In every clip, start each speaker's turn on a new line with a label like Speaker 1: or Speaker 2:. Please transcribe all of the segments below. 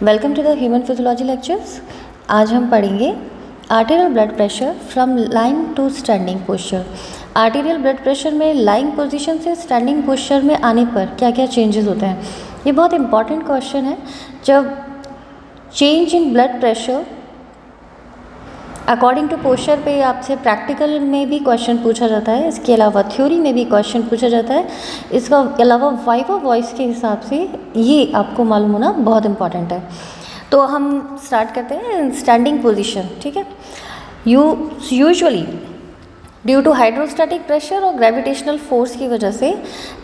Speaker 1: Welcome to the human physiology lectures. आज हम पढ़ेंगे arterial blood pressure from lying to standing posture. Arterial blood pressure में lying position से standing posture में आने पर क्या क्या चेंजेस होते हैं, ये बहुत इंपॉर्टेंट क्वेश्चन है। जब change in blood pressure according to posture पे आपसे प्रैक्टिकल में भी क्वेश्चन पूछा जाता है, इसके अलावा थ्योरी में भी क्वेश्चन पूछा जाता है, इसका अलावा वाइवा वॉइस के हिसाब से ये आपको मालूम होना बहुत इंपॉर्टेंट है। तो हम स्टार्ट करते हैं स्टैंडिंग पोजीशन। ठीक है, usually due to hydrostatic pressure और ग्रेविटेशनल फोर्स की वजह से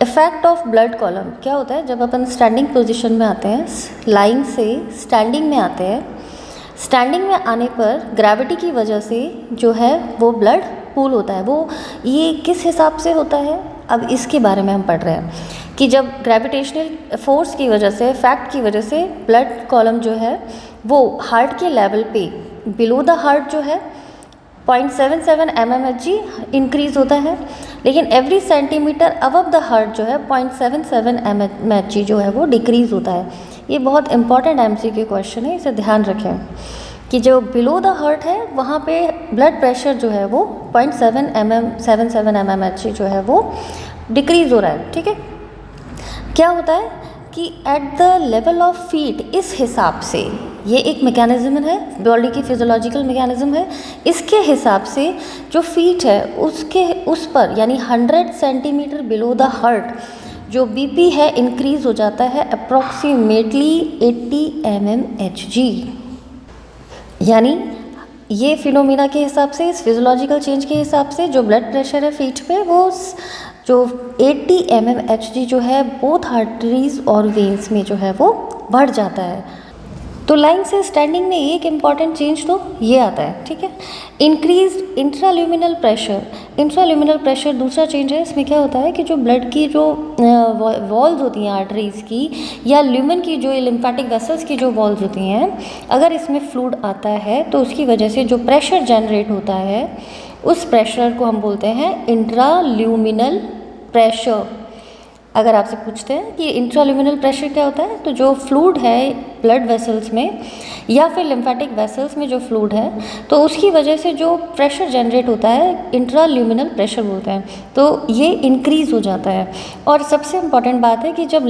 Speaker 1: इफेक्ट ऑफ ब्लड कॉलम क्या होता है, जब अपन स्टैंडिंग पोजीशन में आते हैं, लाइंग से स्टैंडिंग में आते हैं, स्टैंडिंग में आने पर ग्रेविटी की वजह से जो है वो ब्लड पूल होता है। वो ये किस हिसाब से होता है, अब इसके बारे में हम पढ़ रहे हैं कि जब ग्रेविटेशनल फोर्स की वजह से, फैक्ट की वजह से ब्लड कॉलम जो है वो हार्ट के लेवल पे बिलो द हार्ट जो है 0.77 mmHg इंक्रीज़ होता है, लेकिन every centimetre above the heart जो है 0.77 mmHg जो है वो डिक्रीज़ होता है। ये बहुत इंपॉर्टेंट MCQ क्वेश्चन है, इसे ध्यान रखें कि जो बिलो द हार्ट है वहाँ पे ब्लड प्रेशर जो है वो 0.77 mmHg जो है वो डिक्रीज़ हो रहा है। ठीक है, क्या होता है कि at the level of feet, इस हिसाब से ये एक मैकेनिज्म है, बॉडी की फिजियोलॉजिकल मैकेनिज्म है, इसके हिसाब से जो फीट है उस पर यानी 100 सेंटीमीटर बिलो द हार्ट जो बीपी है इंक्रीज़ हो जाता है अप्रॉक्सीमेटली 80 mmHg। यानी ये फिनोमिना के हिसाब से, इस फिजियोलॉजिकल चेंज के हिसाब से जो ब्लड प्रेशर है फीट पे वो जो 80 mmHg जो है बोथ आर्टरीज और वेन्स में जो है वो बढ़ जाता है। तो लाइंग से स्टैंडिंग में एक इम्पॉर्टेंट चेंज तो ये आता है। ठीक है, increase intraluminal pressure. Intraluminal pressure दूसरा चेंज है। इसमें क्या होता है कि जो ब्लड की जो वॉल्स होती हैं आर्टरीज की या ल्यूमन की जो लिम्फेटिक वेसल्स की जो वॉल्स होती हैं, अगर इसमें फ्लूइड आता है तो उसकी वजह से जो प्रेशर जनरेट होता है उस प्रेशर को हम बोलते हैं इंट्राल्यूमिनल प्रेशर। अगर आपसे पूछते हैं कि इंट्राल्यूमिनल प्रेशर क्या होता है, तो जो फ्लूइड है ब्लड वेसल्स में या फिर लिम्फेटिक वेसल्स में जो फ्लूइड है तो उसकी वजह से जो प्रेशर जनरेट होता है इंट्राल्यूमिनल प्रेशर बोलते हैं, तो ये इंक्रीज़ हो जाता है। और सबसे इम्पॉर्टेंट बात है कि जब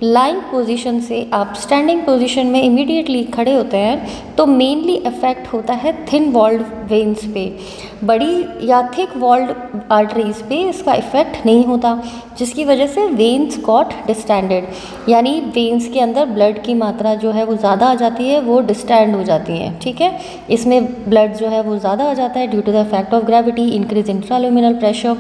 Speaker 1: लाइंग पोजीशन से आप स्टैंडिंग पोजीशन में इमीडिएटली खड़े होते हैं तो मेनली इफेक्ट होता है थिन वॉल्ड वेन्स पे, बड़ी या थिक वॉल्ड आर्टरीज पे इसका इफेक्ट नहीं होता, जिसकी वजह से वेन्स गॉट डिस्टेंडेड, यानी वेन्स के अंदर ब्लड की मात्रा जो है वो ज़्यादा आ जाती है, वो डिस्टेंड हो जाती है। ठीक है, इसमें ब्लड जो है वो ज़्यादा आ जाता है due to the effect of gravity, increase intraluminal pressure,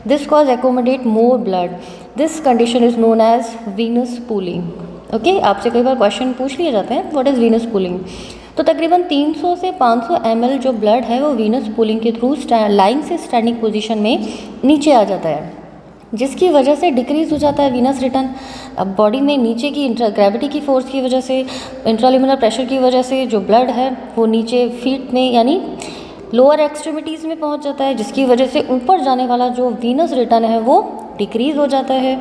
Speaker 1: this cause accommodate more blood, this condition is known as venous pooling. Okay, आपसे कई बार क्वेश्चन पूछ लिए जाते हैं व्हाट इज़ वीनस पूलिंग। तो तकरीबन 300 से 500 ml जो ब्लड है वो वीनस पूलिंग के थ्रू लाइंग से स्टैंडिंग पोजीशन में नीचे आ जाता है, जिसकी वजह से डिक्रीज़ हो जाता है वीनस रिटर्न। अब बॉडी में नीचे की ग्रेविटी की फोर्स की वजह से, इंट्राल्यूमिनल प्रेशर की वजह से जो ब्लड है वो नीचे फीट में यानी लोअर एक्सट्रीमिटीज़ में पहुंच जाता है, जिसकी वजह से ऊपर जाने वाला जो वीनस रिटर्न है वो डिक्रीज़ हो जाता है।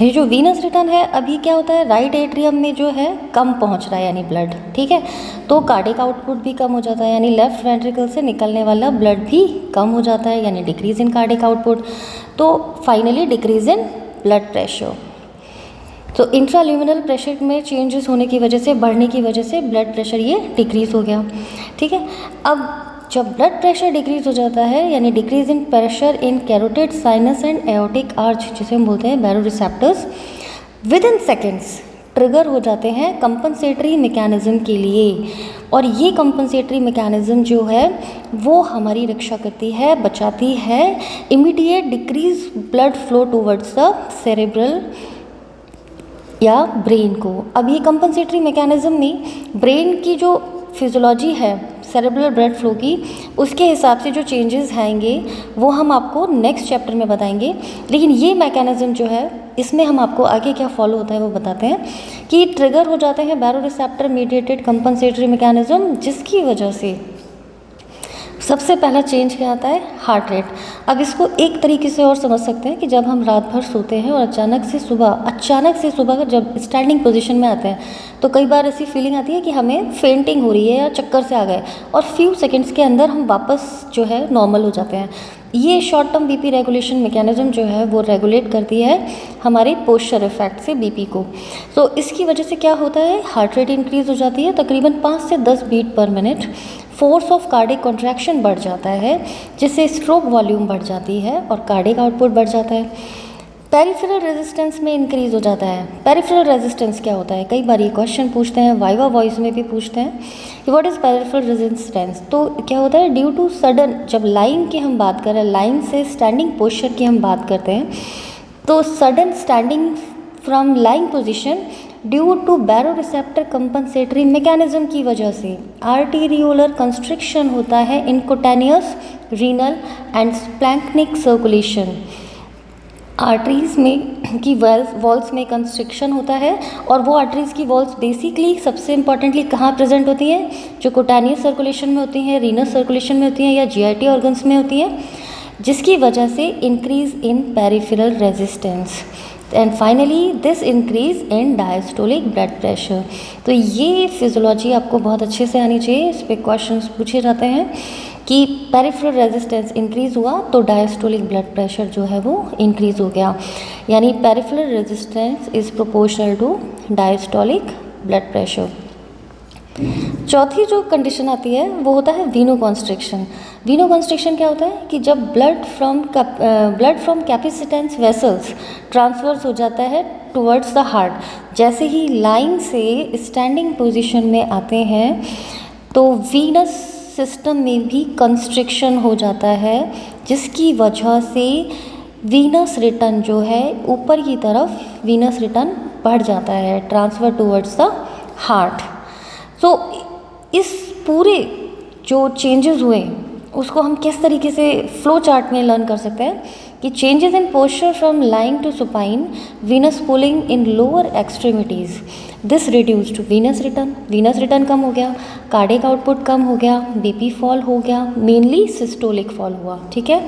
Speaker 1: ये जो वीनस रिटर्न है अभी क्या होता है, राइट एट्रियम में जो है कम पहुंच रहा है यानी ब्लड। ठीक है, तो कार्डिक आउटपुट भी कम हो जाता है, यानी लेफ्ट वेंट्रिकल से निकलने वाला ब्लड भी कम हो जाता है, यानी डिक्रीज़ इन कार्डिक आउटपुट, तो फाइनली डिक्रीज़ इन ब्लड प्रेशर। तो इंट्राल्यूमिनल प्रेशर में चेंजेस होने की वजह से, बढ़ने की वजह से ब्लड प्रेशर ये डिक्रीज़ हो गया। ठीक है, अब जब ब्लड प्रेशर डिक्रीज़ हो जाता है यानी decrease in pressure in carotid sinus and aortic arch, जिसे हम बोलते हैं baroreceptors, with in seconds trigger हो जाते हैं कंपनसेटरी मैकेनिज्म के लिए। और ये कंपनसेटरी मैकेनिज्म जो है वो हमारी रक्षा करती है, बचाती है immediate decrease blood flow towards the cerebral या ब्रेन को। अब ये कंपनसेटरी मैकेनिज्म में ब्रेन की जो फिजियोलॉजी है सेरेब्रल ब्लड फ्लो की, उसके हिसाब से जो चेंजेस आएंगे वो हम आपको नेक्स्ट चैप्टर में बताएंगे। लेकिन ये मैकेनिज्म जो है इसमें हम आपको आगे क्या फॉलो होता है वो बताते हैं कि ट्रिगर हो जाते हैं बैरोरिसेप्टर मीडिएटेड कंपनसेटरी मैकेनिज्म, जिसकी वजह से सबसे पहला चेंज क्या आता है, हार्ट रेट। अब इसको एक तरीके से और समझ सकते हैं कि जब हम रात भर सोते हैं और अचानक से सुबह जब स्टैंडिंग पोजीशन में आते हैं तो कई बार ऐसी फीलिंग आती है कि हमें फेंटिंग हो रही है या चक्कर से आ गए, और फ्यू सेकंड्स के अंदर हम वापस जो है नॉर्मल हो जाते हैं। ये short term BP regulation mechanism जो है वो रेगुलेट करती है हमारे पोस्चर इफेक्ट से बीपी को। तो इसकी वजह से क्या होता है, हार्ट रेट इंक्रीज़ हो जाती है, तकरीबन 5 से 10 beat per minute. Force of cardiac contraction बढ़ जाता है, जिससे स्ट्रोक वॉल्यूम बढ़ जाती है और कार्डिक आउटपुट बढ़ जाता है। पेरिफेरल रेजिस्टेंस में इंक्रीज़ हो जाता है। पेरिफेरल रेजिस्टेंस क्या होता है, कई बार ये क्वेश्चन पूछते हैं, वाइवा वॉइस में भी पूछते हैं कि व्हाट इज़ पेरिफेरल रेजिस्टेंस। तो क्या होता है, ड्यू टू सडन, जब लाइंग की हम बात करें, लाइंग से स्टैंडिंग पोस्चर की हम बात करते हैं, तो sudden standing from lying position due to baroreceptor compensatory mechanism की वजह से आर्टीरियोलर कंस्ट्रिक्शन होता है in cutaneous, renal and splanchnic circulation. Arteries में की वॉल्स में कंस्ट्रिक्शन होता है, और वो आर्टरीज़ की वॉल्स बेसिकली सबसे इंपॉर्टेंटली कहाँ प्रेजेंट होती हैं, जो कुटानियस सर्कुलेशन में होती हैं, रीनस सर्कुलेशन में होती हैं, या जीआईटी ऑर्गन्स में होती हैं, जिसकी वजह से increase in peripheral resistance and finally this increase in diastolic blood pressure. तो ये फिजियोलॉजी आपको बहुत अच्छे से आनी चाहिए, इस पर क्वेश्चंस पूछे जाते हैं कि पेरिफेरल रेजिस्टेंस इंक्रीज़ हुआ तो डायस्टोलिक ब्लड प्रेशर जो है वो इंक्रीज़ हो गया, यानी peripheral resistance is proportional to diastolic blood pressure. चौथी जो कंडीशन आती है वो होता है वीनो कॉन्स्ट्रिक्शन। वीनो कॉन्स्ट्रिक्शन क्या होता है कि जब blood from capacitance vessels transfers हो जाता है टुवर्ड्स द हार्ट, जैसे ही लाइन से स्टैंडिंग पोजीशन में आते हैं तो वीनस सिस्टम में भी कंस्ट्रिक्शन हो जाता है, जिसकी वजह से वीनस रिटर्न जो है ऊपर की तरफ वीनस रिटर्न बढ़ जाता है, ट्रांसफ़र टुवर्ड्स द हार्ट। तो इस पूरे जो चेंजेस हुए उसको हम किस तरीके से फ्लो चार्ट में लर्न कर सकते हैं कि changes in posture from lying to supine, venous pooling in lower extremities, this reduced venous return कम हो गया, कार्डिक आउटपुट कम हो गया, बीपी फॉल हो गया, मेनली सिस्टोलिक फॉल हुआ। ठीक है,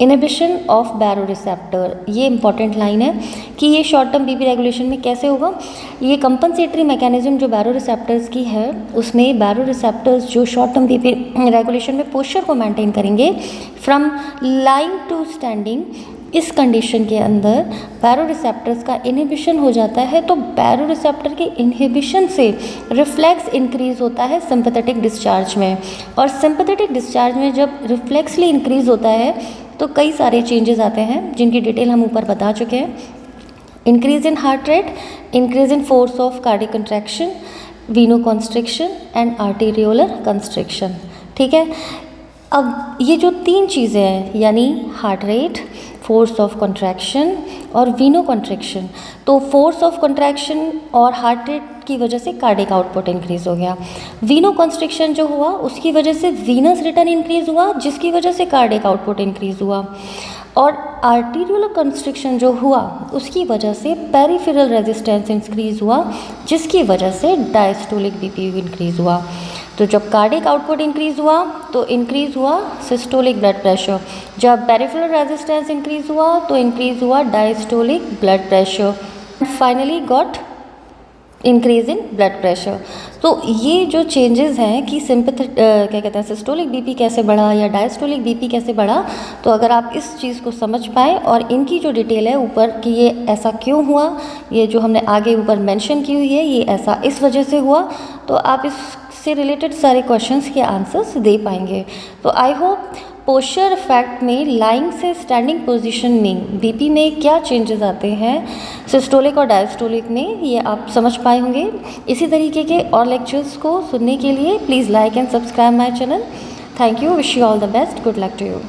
Speaker 1: इनहिबिशन ऑफ बैरोरिसेप्टर, ये इंपॉर्टेंट लाइन है कि ये शॉर्ट टर्म बीपी रेगुलेशन में कैसे होगा। ये कंपनसेटरी मैकेनिज्म जो बैरोरिसेप्टर्स की है, उसमें बैरोरिसेप्टर्स जो शॉर्ट टर्म बीपी रेगुलेशन में पोस्चर को मेंटेन करेंगे फ्रॉम लाइंग टू स्टैंडिंग, इस कंडीशन के अंदर बैरोरिसेप्टर्स का इनहिबिशन हो जाता है। तो बैरोरिसेप्टर के इनहिबिशन से रिफ्लेक्स इंक्रीज़ होता है सिंपैथेटिक डिस्चार्ज में, और सिंपैथेटिक डिस्चार्ज में जब रिफ्लेक्सली इंक्रीज़ होता है तो कई सारे चेंजेस आते हैं जिनकी डिटेल हम ऊपर बता चुके हैं। Increase in heart rate, increase in force of cardiac contraction, veno constriction and arteriolar constriction. ठीक है, अब ये जो 3 चीज़ें हैं, यानी heart rate, force of contraction और वीनो कॉन्ट्रैक्शन, तो फोर्स ऑफ कॉन्ट्रैक्शन और हार्ट रेट की वजह से कार्डिक आउटपुट इंक्रीज़ हो गया। वीनो कॉन्स्ट्रिक्शन जो हुआ उसकी वजह से वीनस रिटर्न इंक्रीज़ हुआ, जिसकी वजह से कार्डिक आउटपुट इंक्रीज़ हुआ, और आर्टीरियोलर कंस्ट्रिक्शन जो हुआ उसकी वजह से पेरिफेरल रेजिस्टेंस इंक्रीज़ हुआ, जिसकी वजह से डायस्टोलिक बीपी इंक्रीज़ हुआ। तो जब कार्डिक आउटपुट इंक्रीज़ हुआ तो इंक्रीज़ हुआ सिस्टोलिक ब्लड प्रेशर, जब पेरिफेरल रेजिस्टेंस इंक्रीज़ हुआ तो इंक्रीज़ हुआ diastolic blood pressure, finally got increase in blood pressure. तो ये जो चेंजेस हैं कि क्या कहते हैं, सिस्टोलिक बीपी कैसे बढ़ा या डायस्टोलिक बीपी कैसे बढ़ा, तो अगर आप इस चीज़ को समझ पाएँ और इनकी जो डिटेल है ऊपर कि ये ऐसा क्यों हुआ, ये जो हमने आगे ऊपर मेंशन की हुई है, ये ऐसा इस वजह से हुआ, तो आप इससे रिलेटेड सारे क्वेश्चंस के आंसर्स दे पाएंगे। तो आई होप पोस्चर इफेक्ट में लाइंग से स्टैंडिंग पोजीशन में बीपी में क्या चेंजेस आते हैं सिस्टोलिक और डायस्टोलिक में, ये आप समझ पाए होंगे। इसी तरीके के और लेक्चर्स को सुनने के लिए please like and subscribe my channel. Thank you, wish you all the best, good luck to you.